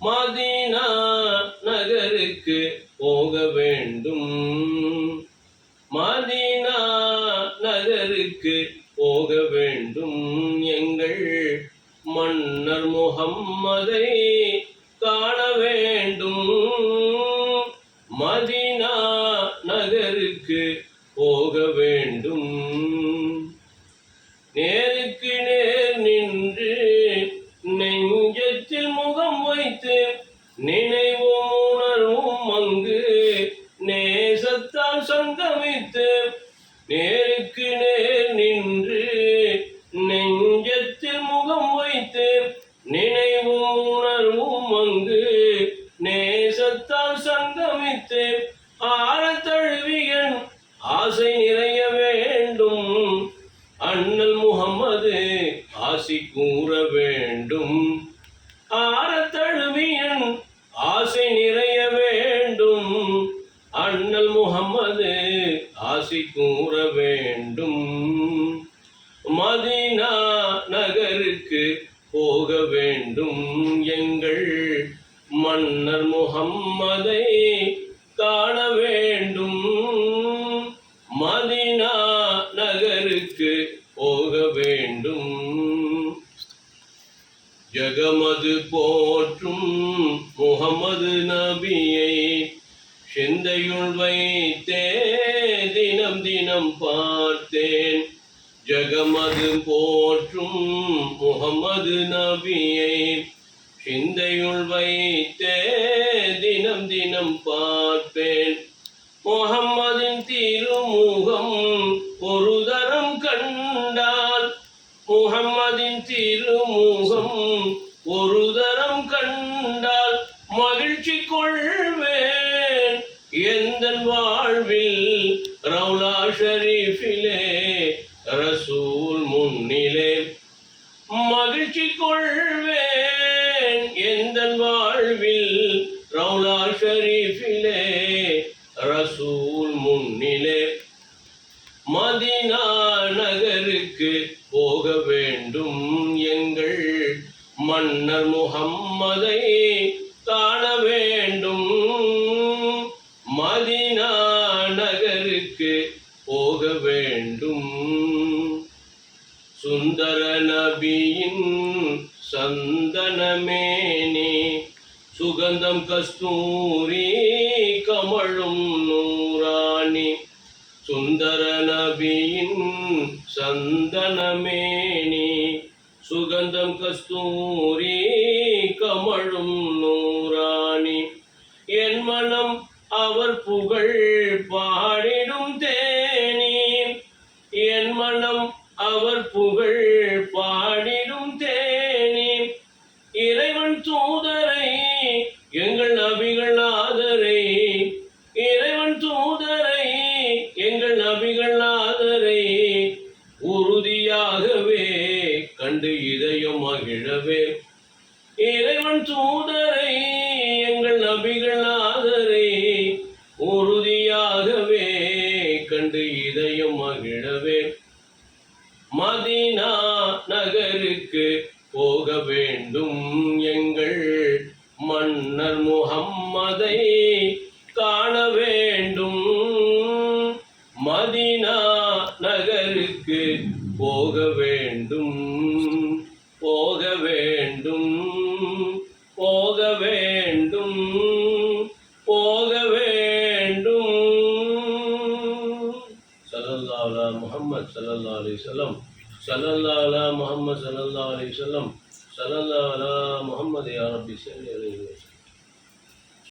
Medina நகருக்கு போக வேண்டும். மதீனா நகருக்கு போக வேண்டும். எங்கள் மன்னர் முஹம்மதை காண வேண்டும். மதீனா நகருக்கு போக வேண்டும். நேருக்கு நேர் நின்று நெஞ்சத்தில் முகம் வைத்து நினைவும் உணர்வும் அங்கு நேசத்தால் சங்கமித்து. நேருக்கு நேர் நின்று நெஞ்சத்தில் முகம் வைத்து நினைவும் உணர்வும் அங்கு நேசத்தால் சங்கமித்து. ஆழத் தழுவியன் ஆசை நிறைய வேண்டும். அண்ணல் முஹம்மது ஆசி கூற வேண்டும். ஆழத் தழுவியன் ஆசை நிறைய வேண்டும். அண்ணல் முஹம்மது ஆசி கூற வேண்டும். மதீனா நகருக்கு போக வேண்டும். எங்கள் மன்னர் முஹம்மதை காண வேண்டும். மதீனா நகருக்கு போக வேண்டும். ஜகமது போற்றும் முஹம்மது நபியை சிந்தையுள் வைத்தே தினம் தினம் பார்த்தேன். ஜகமது போற்றும் முஹம்மது நபியை சிந்தையுள் வைத்தே தினம் தினம் பார்ப்பேன். முஹம்மதின் திருமுகம் ஒரு தரம் கண்டால், முஹம்மதின் திருமுகம் ஒரு தரம் கண்டால் மகிழ்ச்சி கொள்வேன். எந்த வாழ்வில் ரவுலா ஷரீஃபிலே ரசூல் முன்னிலே மகிழ்ச்சி கொள்வேன். எந்த வாழ்வில் ரவுலா ஷரீஃபிலே ரசூல் முன்னிலே. மதீனா நகருக்கு போக வேண்டும். எங்கள் மன்னர் முஹம்மதை காண வேண்டும். மதீனா நகருக்கு போக வேண்டும். சுந்தர நபியின் சந்தனமேனி சுகந்தம் கஸ்தூரி கமழும் நூராணி. சுந்தர நபியின் சந்தனமேனி சுகந்தம் கஸ்தூரி கமழும் நூராணி. என் மனம் அவர் புகழ் பாடிடும் தேனி. என் மனம் அவர் புகழ் பாடிடும் தேனி. இறைவன் தூதரை எங்கள் நபிகள் ஆதரை. இறைவன் தூதரை எங்கள் நபிகள் ஆதரை. உறுதியாகவே கண்டு இதயம் மகிழவே. இறைவன் தூதரை எங்கள் நபிகள் ஆதரை. உறுதியாகவே கண்டு இதயம் மகிழவே. மதீனா நகருக்கு போக வேண்டும். எங்கள் மன்னர் முஹம்மதை காண வேண்டும். மதீனா நகருக்கு போக வேண்டும். போக வேண்டும். போக வேண்டும். போக வேண்டும். ஸல்லல்லாஹு அலா முஹம்மது ஸல்லல்லாஹு அலைஹி வஸல்லம். ஸல்லல்லாஹு அலா முஹம்மது ஸல்லல்லாஹு அலைஹி வஸல்லம். ஸல்லல்லாஹு அலா முஹம்மது யா ரப்பி ஸல்லி அலைஹி வஸல்லம்.